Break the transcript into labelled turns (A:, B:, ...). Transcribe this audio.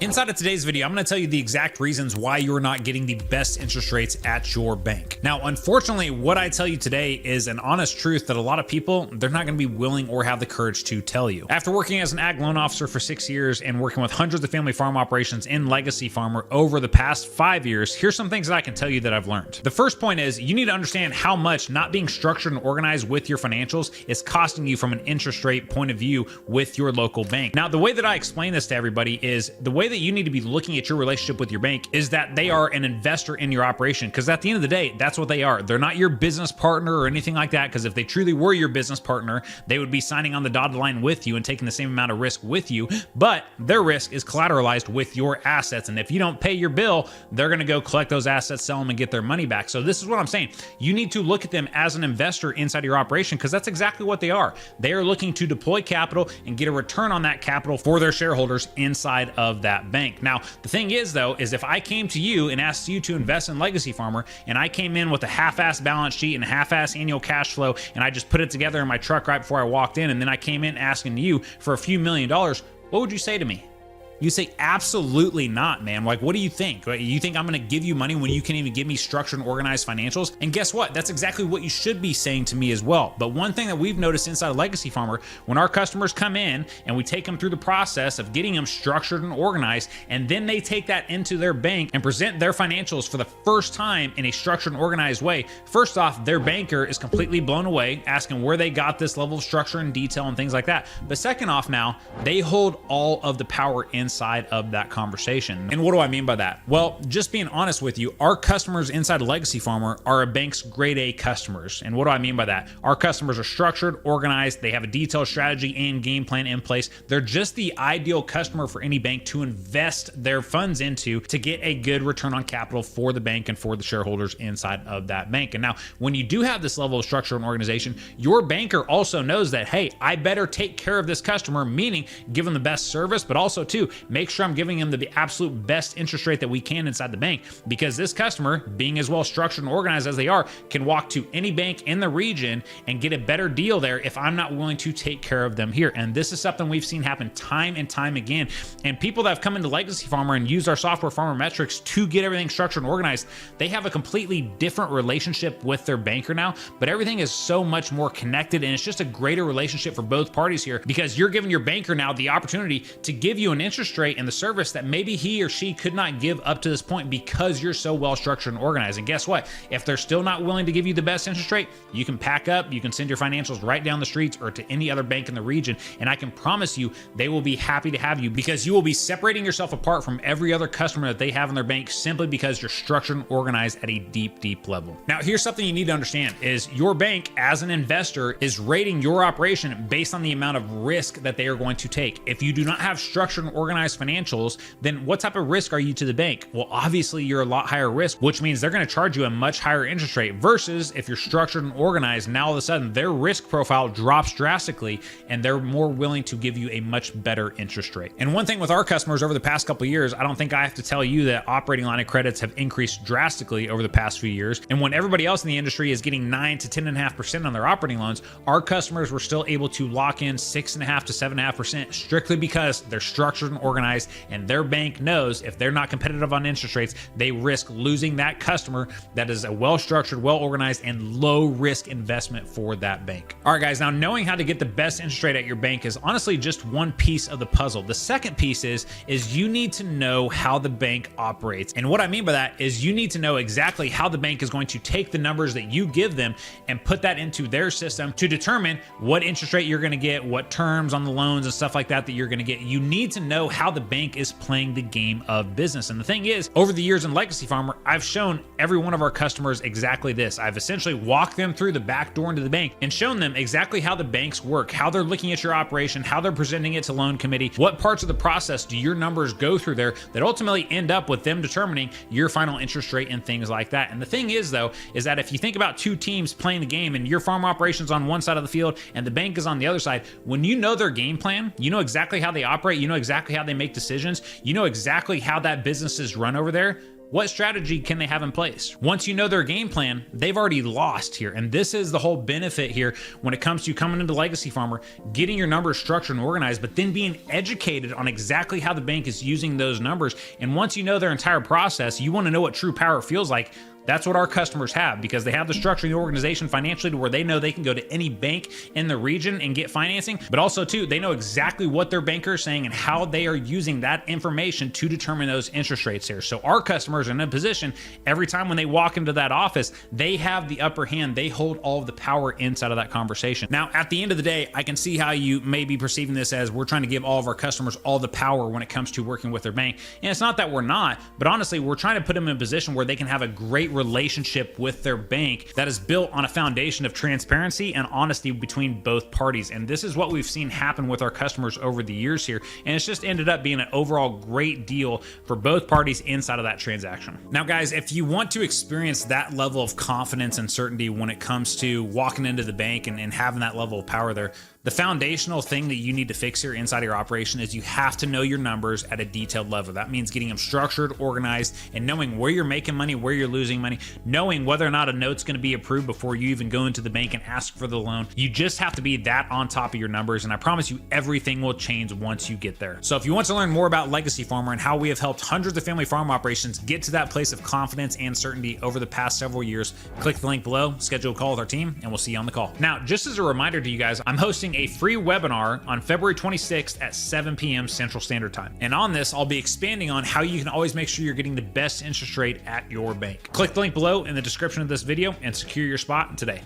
A: Inside of today's video, I'm going to tell you the exact reasons why you're not getting the best interest rates at your bank. Now, unfortunately, what I tell you today is an honest truth that a lot of people, they're not going to be willing or have the courage to tell you. After working as an ag loan officer for 6 years and working with hundreds of family farm operations in Legacy Farmer over the past 5 years, here's some things that I can tell you that I've learned. The first point is you need to understand how much not being structured and organized with your financials is costing you from an interest rate point of view with your local bank. Now, the way that I explain this to everybody is the way that you need to be looking at your relationship with your bank is that they are an investor in your operation, because at the end of the day, that's what they are. They're not your business partner or anything like that, because if they truly were your business partner, they would be signing on the dotted line with you and taking the same amount of risk with you, but their risk is collateralized with your assets, and if you don't pay your bill, they're going to go collect those assets, sell them, and get their money back. So this is what I'm saying. You need to look at them as an investor inside of your operation, because that's exactly what they are. They are looking to deploy capital and get a return on that capital for their shareholders inside of that bank. Now, the thing is, though, is if I came to you and asked you to invest in Legacy Farmer, and I came in with a half-ass balance sheet and a half-ass annual cash flow, and I just put it together in my truck right before I walked in, and then I came in asking you for a few $1 million, what would you say to me? You say, absolutely not, man. Like, what do you think? You think I'm going to give you money when you can't even give me structured and organized financials? And guess what? That's exactly what you should be saying to me as well. But one thing that we've noticed inside of Legacy Farmer, when our customers come in and we take them through the process of getting them structured and organized, and then they take that into their bank and present their financials for the first time in a structured and organized way, first off, their banker is completely blown away, asking where they got this level of structure and detail and things like that. But second off, now, they hold all of the power inside of that conversation. And what do I mean by that? Well, just being honest with you, our customers inside of Legacy Farmer are a bank's grade A customers. And what do I mean by that? Our customers are structured, organized, they have a detailed strategy and game plan in place. They're just the ideal customer for any bank to invest their funds into to get a good return on capital for the bank and for the shareholders inside of that bank. And now, when you do have this level of structure and organization, your banker also knows that, hey, I better take care of this customer, meaning give them the best service, but also too, make sure I'm giving them the absolute best interest rate that we can inside the bank, because this customer, being as well structured and organized as they are, can walk to any bank in the region and get a better deal there if I'm not willing to take care of them here. And this is something we've seen happen time and time again. And people that have come into Legacy Farmer and used our software, Farmer Metrics, to get everything structured and organized, they have a completely different relationship with their banker now, but everything is so much more connected, and it's just a greater relationship for both parties here, because you're giving your banker now the opportunity to give you an interest rate and the service that maybe he or she could not give up to this point because you're so well structured and organized. And guess what? If they're still not willing to give you the best interest rate, you can pack up, you can send your financials right down the streets or to any other bank in the region, and I can promise you they will be happy to have you, because you will be separating yourself apart from every other customer that they have in their bank simply because you're structured and organized at a deep level. Now, here's something you need to understand is your bank as an investor is rating your operation based on the amount of risk that they are going to take. If you do not have structured and organized financials, then what type of risk are you to the bank? Well, obviously you're a lot higher risk, which means they're going to charge you a much higher interest rate, versus if you're structured and organized, now all of a sudden their risk profile drops drastically and they're more willing to give you a much better interest rate. And one thing with our customers over the past couple of years, I don't think I have to tell you that operating line of credits have increased drastically over the past few years. And when everybody else in the industry is getting 9 to 10.5% on their operating loans, our customers were still able to lock in 6.5 to 7.5% strictly because they're structured and organized, and their bank knows if they're not competitive on interest rates, they risk losing that customer that is a well-structured, well-organized, and low-risk investment for that bank. All right, guys, now knowing how to get the best interest rate at your bank is honestly just one piece of the puzzle. The second piece is you need to know how the bank operates. And what I mean by that is you need to know exactly how the bank is going to take the numbers that you give them and put that into their system to determine what interest rate you're going to get, what terms on the loans and stuff like that you're going to get. You need to know how the bank is playing the game of business. And the thing is, over the years in Legacy Farmer, I've shown every one of our customers exactly this. I've essentially walked them through the back door into the bank and shown them exactly how the banks work, how they're looking at your operation, how they're presenting it to loan committee, what parts of the process do your numbers go through there that ultimately end up with them determining your final interest rate and things like that. And the thing is, though, is that if you think about two teams playing the game and your farm operations on one side of the field and the bank is on the other side, when you know their game plan, you know exactly how they operate, you know exactly how they make decisions, you know exactly how that business is run over there, What strategy can they have in place? Once you know their game plan, they've already lost here. And this is the whole benefit here when it comes to coming into Legacy Farmer, getting your numbers structured and organized, but then being educated on exactly how the bank is using those numbers. And once you know their entire process, you want to know what true power feels like. That's what our customers have, because they have the structure and the organization financially to where they know they can go to any bank in the region and get financing, but also too, they know exactly what their banker is saying and how they are using that information to determine those interest rates here. So our customers are in a position every time when they walk into that office, they have the upper hand. They hold all of the power inside of that conversation. Now, at the end of the day, I can see how you may be perceiving this as we're trying to give all of our customers all the power when it comes to working with their bank. And it's not that we're not, but honestly, we're trying to put them in a position where they can have a great relationship with their bank that is built on a foundation of transparency and honesty between both parties. And this is what we've seen happen with our customers over the years here. And it's just ended up being an overall great deal for both parties inside of that transaction. Now, guys, if you want to experience that level of confidence and certainty when it comes to walking into the bank and having that level of power there, the foundational thing that you need to fix here inside of your operation is you have to know your numbers at a detailed level. That means getting them structured, organized, and knowing where you're making money, where you're losing money, knowing whether or not a note's going to be approved before you even go into the bank and ask for the loan. You just have to be that on top of your numbers, and I promise you everything will change once you get there. So if you want to learn more about Legacy Farmer and how we have helped hundreds of family farm operations get to that place of confidence and certainty over the past several years, click the link below, schedule a call with our team, and we'll see you on the call. Now, just as a reminder to you guys, I'm hosting a free webinar on February 26th at 7 p.m. Central Standard Time. And on this, I'll be expanding on how you can always make sure you're getting the best interest rate at your bank. Click the link below in the description of this video and secure your spot today.